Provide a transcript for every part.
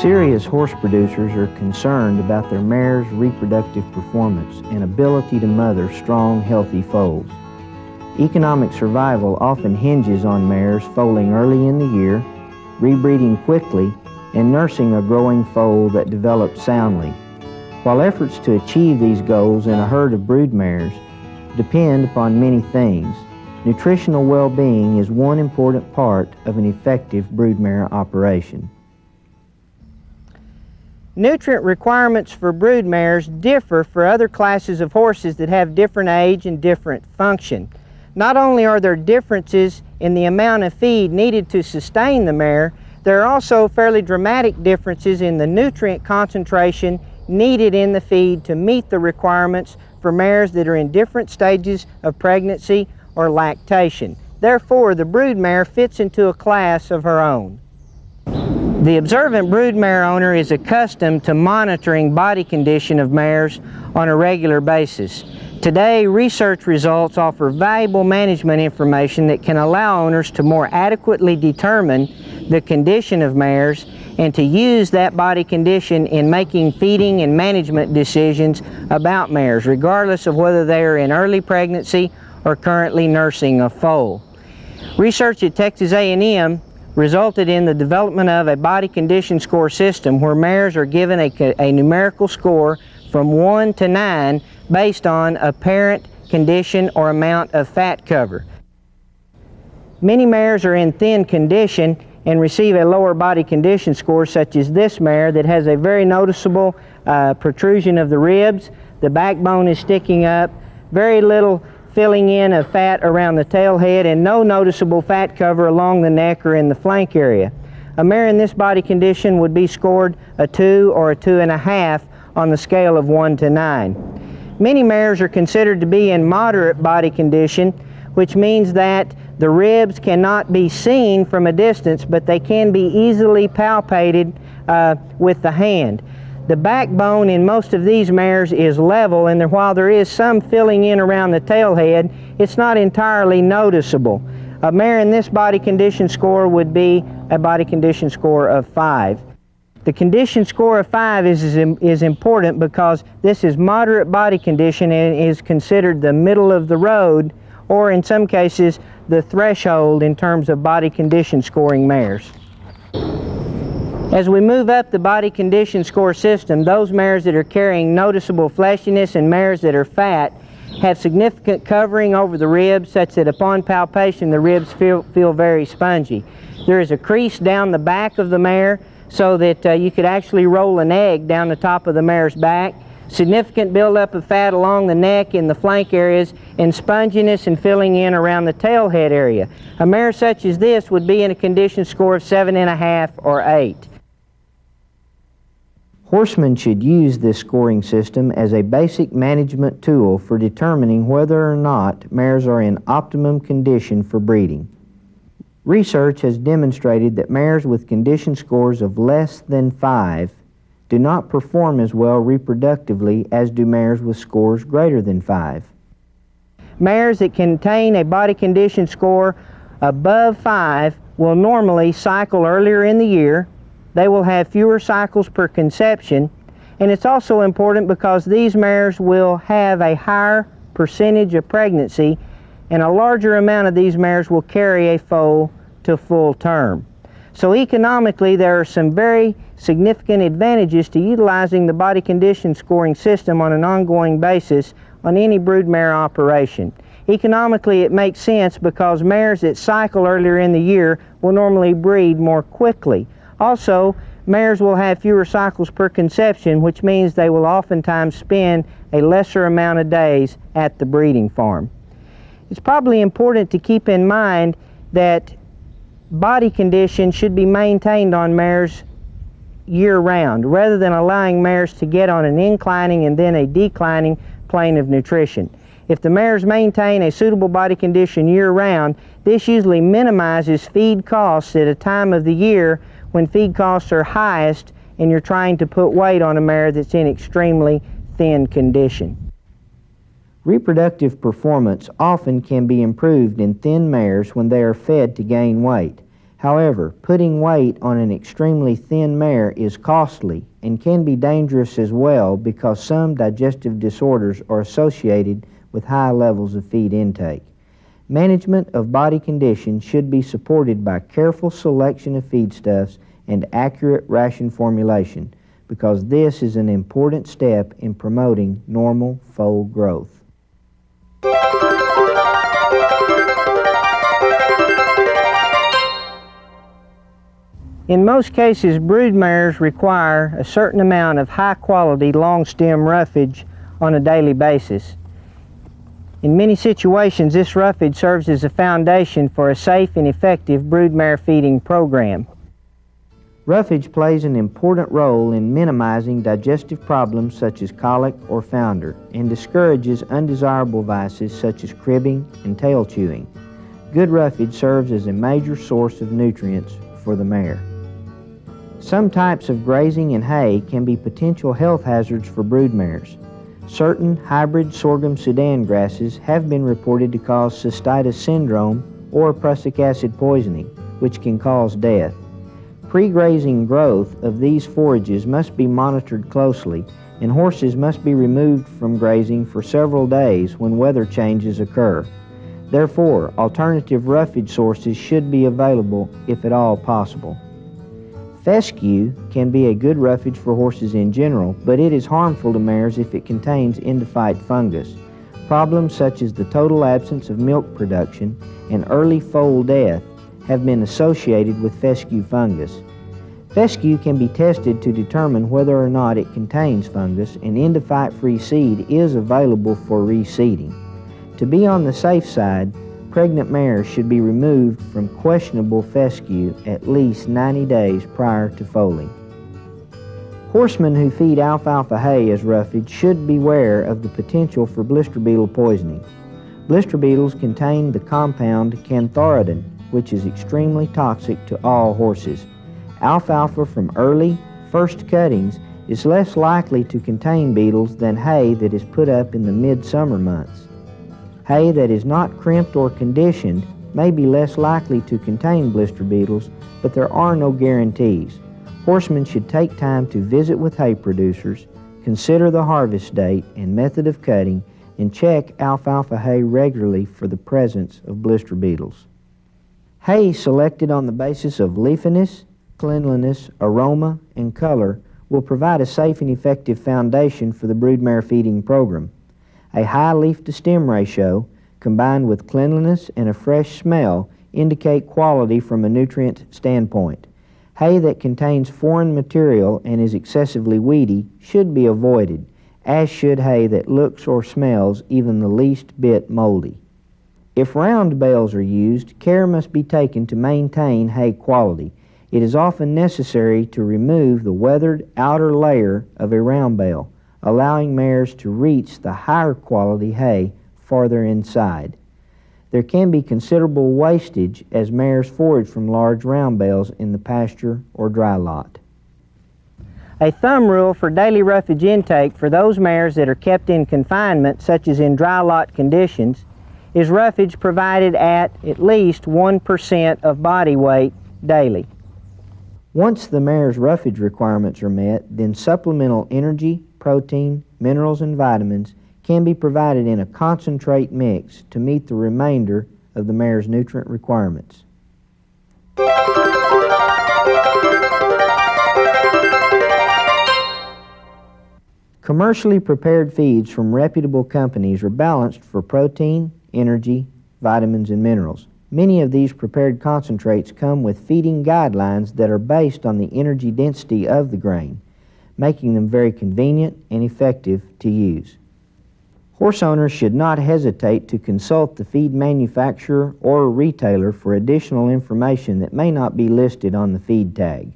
Serious horse producers are concerned about their mare's reproductive performance and ability to mother strong, healthy foals. Economic survival often hinges on mares foaling early in the year, rebreeding quickly, and nursing a growing foal that develops soundly. While efforts to achieve these goals in a herd of broodmares depend upon many things, nutritional well-being is one important part of an effective broodmare operation. Nutrient requirements for broodmares differ for other classes of horses that have different age and different function. Not only are there differences in the amount of feed needed to sustain the mare, there are also fairly dramatic differences in the nutrient concentration needed in the feed to meet the requirements for mares that are in different stages of pregnancy or lactation. Therefore, the broodmare fits into a class of her own. The observant broodmare owner is accustomed to monitoring body condition of mares on a regular basis. Today, research results offer valuable management information that can allow owners to more adequately determine the condition of mares and to use that body condition in making feeding and management decisions about mares, regardless of whether they are in early pregnancy or currently nursing a foal. Research at Texas A&M resulted in the development of a body condition score system where mares are given a numerical score from 1 to 9 based on apparent condition or amount of fat cover. Many mares are in thin condition and receive a lower body condition score, such as this mare that has a very noticeable protrusion of the ribs. The backbone is sticking up, very little filling in of fat around the tail head, and no noticeable fat cover along the neck or in the flank area. A mare in this body condition would be scored a 2 or a 2.5 on the scale of 1 to 9. Many mares are considered to be in moderate body condition, which means that the ribs cannot be seen from a distance, but they can be easily palpated with the hand. The backbone in most of these mares is level, and while there is some filling in around the tail head, it's not entirely noticeable. A mare in this body condition score would be a body condition score of 5. The condition score of 5 is important because this is moderate body condition and is considered the middle of the road, or in some cases the threshold in terms of body condition scoring mares. As we move up the body condition score system, those mares that are carrying noticeable fleshiness and mares that are fat have significant covering over the ribs, such that upon palpation the ribs feel very spongy. There is a crease down the back of the mare so that you could actually roll an egg down the top of the mare's back. Significant buildup of fat along the neck in the flank areas, and sponginess and filling in around the tail head area. A mare such as this would be in a condition score of 7.5 or 8. Horsemen should use this scoring system as a basic management tool for determining whether or not mares are in optimum condition for breeding. Research has demonstrated that mares with condition scores of less than 5 do not perform as well reproductively as do mares with scores greater than 5. Mares that contain a body condition score above 5 will normally cycle earlier in the year. They will have fewer cycles per conception, and it's also important because these mares will have a higher percentage of pregnancy, and a larger amount of these mares will carry a foal to full term. So economically, there are some very significant advantages to utilizing the body condition scoring system on an ongoing basis on any broodmare operation. Economically, it makes sense because mares that cycle earlier in the year will normally breed more quickly. Also, mares will have fewer cycles per conception, which means they will oftentimes spend a lesser amount of days at the breeding farm. It's probably important to keep in mind that body condition should be maintained on mares year-round, rather than allowing mares to get on an inclining and then a declining plane of nutrition. If the mares maintain a suitable body condition year-round, this usually minimizes feed costs at a time of the year when feed costs are highest and you're trying to put weight on a mare that's in extremely thin condition. Reproductive performance often can be improved in thin mares when they are fed to gain weight. However, putting weight on an extremely thin mare is costly and can be dangerous as well because some digestive disorders are associated with high levels of feed intake. Management of body condition should be supported by careful selection of feedstuffs and accurate ration formulation because this is an important step in promoting normal foal growth. In most cases, broodmares require a certain amount of high-quality long-stem roughage on a daily basis. In many situations, this roughage serves as a foundation for a safe and effective broodmare feeding program. Roughage plays an important role in minimizing digestive problems such as colic or founder and discourages undesirable vices such as cribbing and tail chewing. Good roughage serves as a major source of nutrients for the mare. Some types of grazing and hay can be potential health hazards for broodmares. Certain hybrid sorghum Sudan grasses have been reported to cause cystitis syndrome or prussic acid poisoning, which can cause death. Pre-grazing growth of these forages must be monitored closely, and horses must be removed from grazing for several days when weather changes occur. Therefore, alternative roughage sources should be available if at all possible. Fescue can be a good roughage for horses in general, but it is harmful to mares if it contains endophyte fungus. Problems such as the total absence of milk production and early foal death have been associated with fescue fungus. Fescue can be tested to determine whether or not it contains fungus, and endophyte-free seed is available for reseeding. To be on the safe side, pregnant mares should be removed from questionable fescue at least 90 days prior to foaling. Horsemen who feed alfalfa hay as roughage should beware of the potential for blister beetle poisoning. Blister beetles contain the compound cantharidin, which is extremely toxic to all horses. Alfalfa from early, first cuttings is less likely to contain beetles than hay that is put up in the midsummer months. Hay that is not crimped or conditioned may be less likely to contain blister beetles, but there are no guarantees. Horsemen should take time to visit with hay producers, consider the harvest date and method of cutting, and check alfalfa hay regularly for the presence of blister beetles. Hay selected on the basis of leafiness, cleanliness, aroma, and color will provide a safe and effective foundation for the broodmare feeding program. A high leaf-to-stem ratio, combined with cleanliness and a fresh smell, indicate quality from a nutrient standpoint. Hay that contains foreign material and is excessively weedy should be avoided, as should hay that looks or smells even the least bit moldy. If round bales are used, care must be taken to maintain hay quality. It is often necessary to remove the weathered outer layer of a round bale, allowing mares to reach the higher quality hay farther inside. There can be considerable wastage as mares forage from large round bales in the pasture or dry lot. A thumb rule for daily roughage intake for those mares that are kept in confinement, such as in dry lot conditions, is roughage provided at least 1% of body weight daily. Once the mare's roughage requirements are met, then supplemental energy, protein, minerals, and vitamins can be provided in a concentrate mix to meet the remainder of the mare's nutrient requirements. Commercially prepared feeds from reputable companies are balanced for protein, energy, vitamins, and minerals. Many of these prepared concentrates come with feeding guidelines that are based on the energy density of the grain, making them very convenient and effective to use. Horse owners should not hesitate to consult the feed manufacturer or retailer for additional information that may not be listed on the feed tag.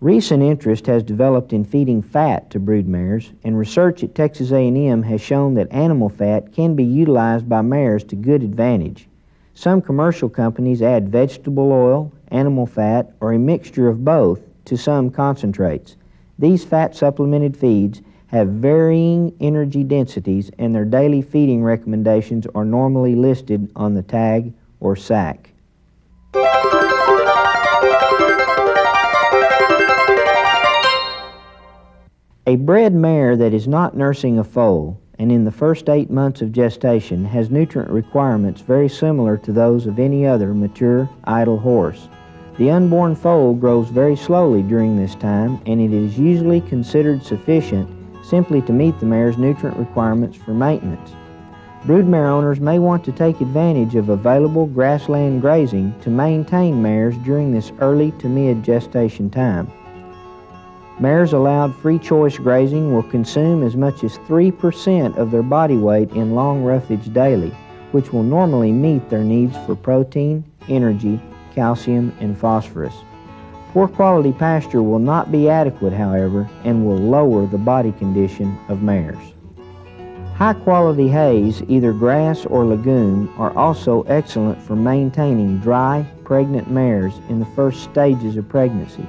Recent interest has developed in feeding fat to broodmares, and research at Texas A&M has shown that animal fat can be utilized by mares to good advantage. Some commercial companies add vegetable oil, animal fat, or a mixture of both to some concentrates. These fat-supplemented feeds have varying energy densities, and their daily feeding recommendations are normally listed on the tag or sack. A bred mare that is not nursing a foal and in the first 8 months of gestation has nutrient requirements very similar to those of any other mature idle horse. The unborn foal grows very slowly during this time, and it is usually considered sufficient simply to meet the mare's nutrient requirements for maintenance. Broodmare owners may want to take advantage of available grassland grazing to maintain mares during this early to mid-gestation time. Mares allowed free choice grazing will consume as much as 3% of their body weight in long roughage daily, which will normally meet their needs for protein, energy, calcium, and phosphorus. Poor quality pasture will not be adequate, however, and will lower the body condition of mares. High quality hays, either grass or legume, are also excellent for maintaining dry, pregnant mares in the first stages of pregnancy.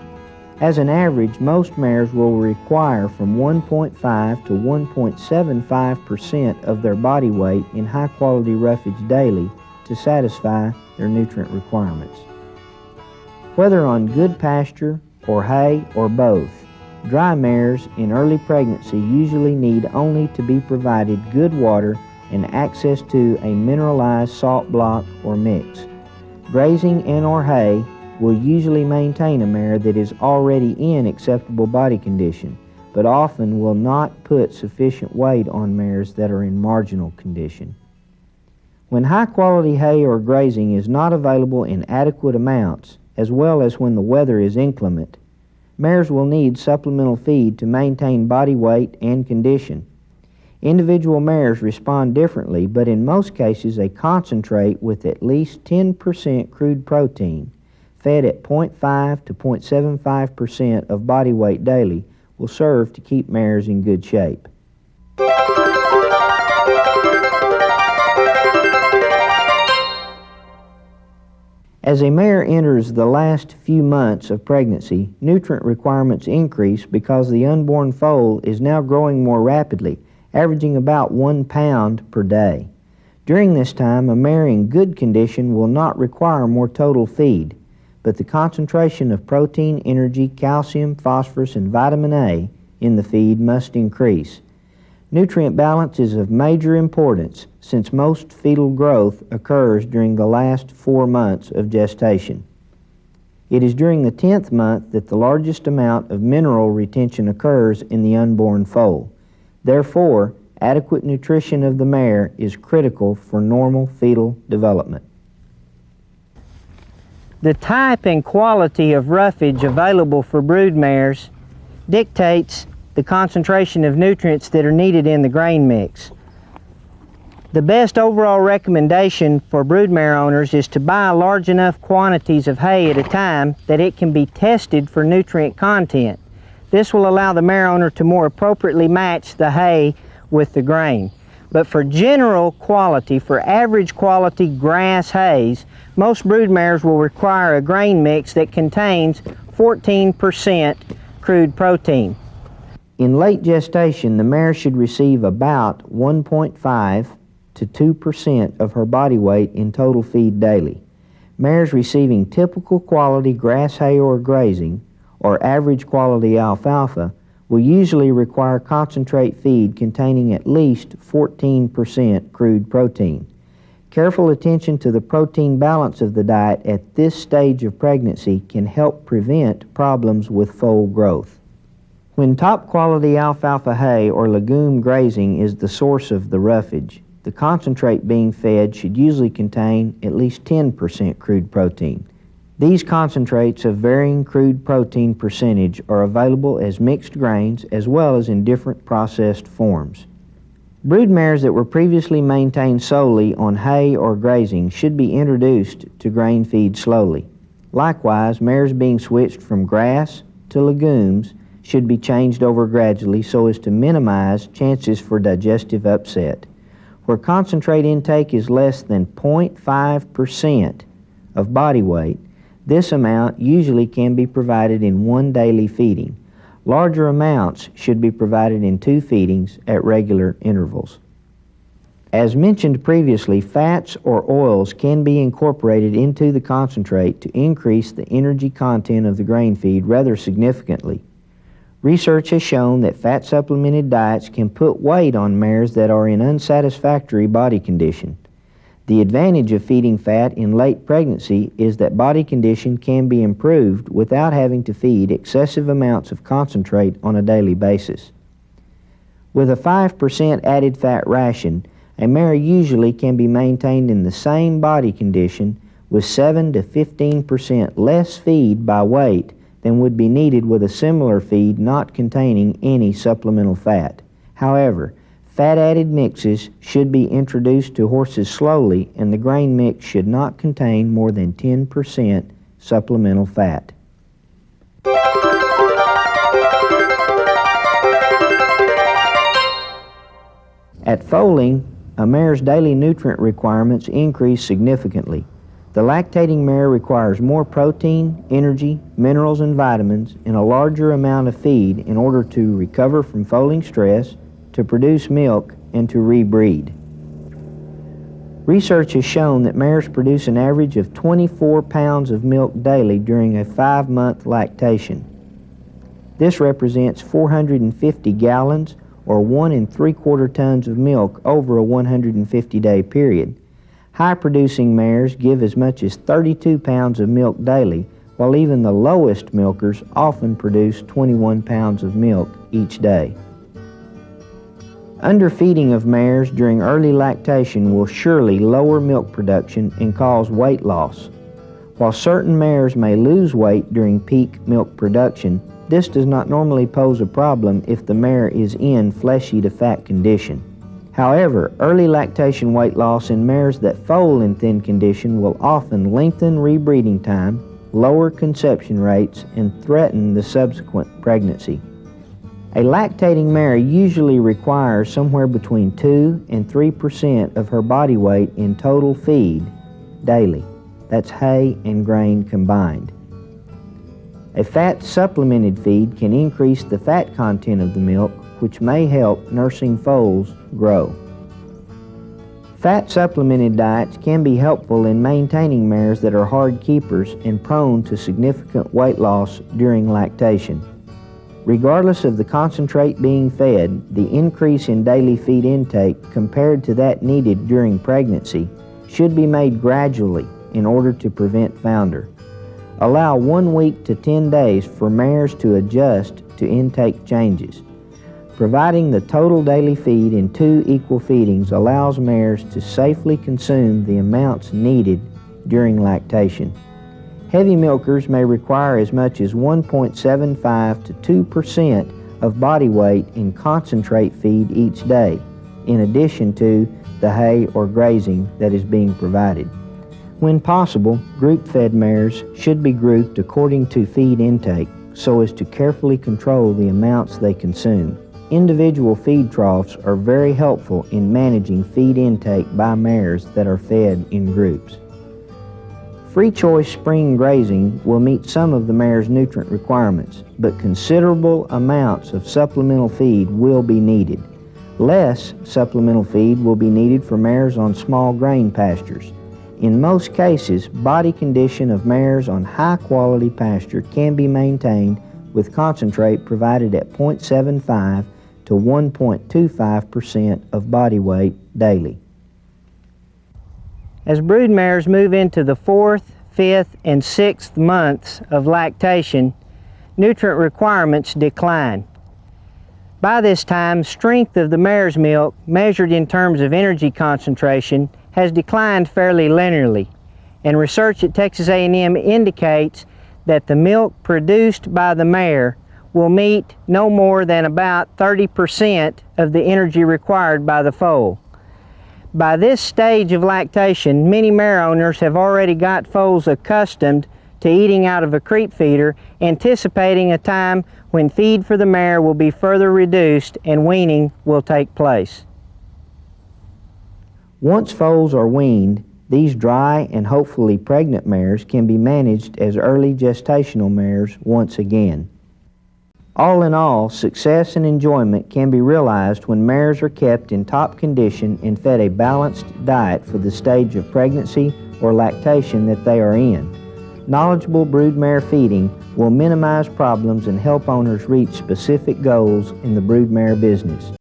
As an average, most mares will require from 1.5 to 1.75% of their body weight in high quality roughage daily to satisfy their nutrient requirements. Whether on good pasture or hay or both, dry mares in early pregnancy usually need only to be provided good water and access to a mineralized salt block or mix. Grazing and/or hay will usually maintain a mare that is already in acceptable body condition, but often will not put sufficient weight on mares that are in marginal condition. When high-quality hay or grazing is not available in adequate amounts, as well as when the weather is inclement, mares will need supplemental feed to maintain body weight and condition. Individual mares respond differently, but in most cases a concentrate with at least 10% crude protein, fed at 0.5 to 0.75% of body weight daily, will serve to keep mares in good shape. As a mare enters the last few months of pregnancy, nutrient requirements increase because the unborn foal is now growing more rapidly, averaging about 1 pound per day. During this time, a mare in good condition will not require more total feed, but the concentration of protein, energy, calcium, phosphorus, and vitamin A in the feed must increase. Nutrient balance is of major importance since most fetal growth occurs during the last 4 months of gestation. It is during the 10th month that the largest amount of mineral retention occurs in the unborn foal. Therefore, adequate nutrition of the mare is critical for normal fetal development. The type and quality of roughage available for brood mares dictates the concentration of nutrients that are needed in the grain mix. The best overall recommendation for broodmare owners is to buy large enough quantities of hay at a time that it can be tested for nutrient content. This will allow the mare owner to more appropriately match the hay with the grain. But for general quality, for average quality grass hays, most broodmares will require a grain mix that contains 14% crude protein. In late gestation, the mare should receive about 1.5 to 2% of her body weight in total feed daily. Mares receiving typical quality grass hay or grazing, or average quality alfalfa, will usually require concentrate feed containing at least 14% crude protein. Careful attention to the protein balance of the diet at this stage of pregnancy can help prevent problems with foal growth. When top quality alfalfa hay or legume grazing is the source of the roughage, the concentrate being fed should usually contain at least 10% crude protein. These concentrates of varying crude protein percentage are available as mixed grains as well as in different processed forms. Brood mares that were previously maintained solely on hay or grazing should be introduced to grain feed slowly. Likewise, mares being switched from grass to legumes should be changed over gradually so as to minimize chances for digestive upset. Where concentrate intake is less than 0.5% of body weight, this amount usually can be provided in one daily feeding. Larger amounts should be provided in 2 feedings at regular intervals. As mentioned previously, fats or oils can be incorporated into the concentrate to increase the energy content of the grain feed rather significantly. Research has shown that fat-supplemented diets can put weight on mares that are in unsatisfactory body condition. The advantage of feeding fat in late pregnancy is that body condition can be improved without having to feed excessive amounts of concentrate on a daily basis. With a 5% added fat ration, a mare usually can be maintained in the same body condition with 7 to 15% less feed by weight than would be needed with a similar feed not containing any supplemental fat. However, fat-added mixes should be introduced to horses slowly, and the grain mix should not contain more than 10% supplemental fat. At foaling, a mare's daily nutrient requirements increase significantly. The lactating mare requires more protein, energy, minerals, and vitamins in a larger amount of feed in order to recover from foaling stress, to produce milk, and to rebreed. Research has shown that mares produce an average of 24 pounds of milk daily during a 5-month lactation. This represents 450 gallons or 1 3/4 tons of milk over a 150-day period. High-producing mares give as much as 32 pounds of milk daily, while even the lowest milkers often produce 21 pounds of milk each day. Underfeeding of mares during early lactation will surely lower milk production and cause weight loss. While certain mares may lose weight during peak milk production, this does not normally pose a problem if the mare is in fleshy to fat condition. However, early lactation weight loss in mares that foal in thin condition will often lengthen rebreeding time, lower conception rates, and threaten the subsequent pregnancy. A lactating mare usually requires somewhere between 2 and 3% of her body weight in total feed daily. That's hay and grain combined. A fat-supplemented feed can increase the fat content of the milk, which may help nursing foals grow. Fat-supplemented diets can be helpful in maintaining mares that are hard keepers and prone to significant weight loss during lactation. Regardless of the concentrate being fed, the increase in daily feed intake compared to that needed during pregnancy should be made gradually in order to prevent founder. Allow 1 week to 10 days for mares to adjust to intake changes. Providing the total daily feed in 2 equal feedings allows mares to safely consume the amounts needed during lactation. Heavy milkers may require as much as 1.75 to 2% of body weight in concentrate feed each day, in addition to the hay or grazing that is being provided. When possible, group-fed mares should be grouped according to feed intake so as to carefully control the amounts they consume. Individual feed troughs are very helpful in managing feed intake by mares that are fed in groups. Free choice spring grazing will meet some of the mare's nutrient requirements, but considerable amounts of supplemental feed will be needed. Less supplemental feed will be needed for mares on small grain pastures. In most cases, body condition of mares on high-quality pasture can be maintained with concentrate provided at 0.75 to 1.25% of body weight daily. As broodmares move into the 4th, 5th, and 6th months of lactation, nutrient requirements decline. By this time, strength of the mare's milk, measured in terms of energy concentration, has declined fairly linearly, and research at Texas A&M indicates that the milk produced by the mare will meet no more than about 30% of the energy required by the foal. By this stage of lactation, many mare owners have already got foals accustomed to eating out of a creep feeder, anticipating a time when feed for the mare will be further reduced and weaning will take place. Once foals are weaned, these dry and hopefully pregnant mares can be managed as early gestational mares once again. All in all, success and enjoyment can be realized when mares are kept in top condition and fed a balanced diet for the stage of pregnancy or lactation that they are in. Knowledgeable broodmare feeding will minimize problems and help owners reach specific goals in the broodmare business.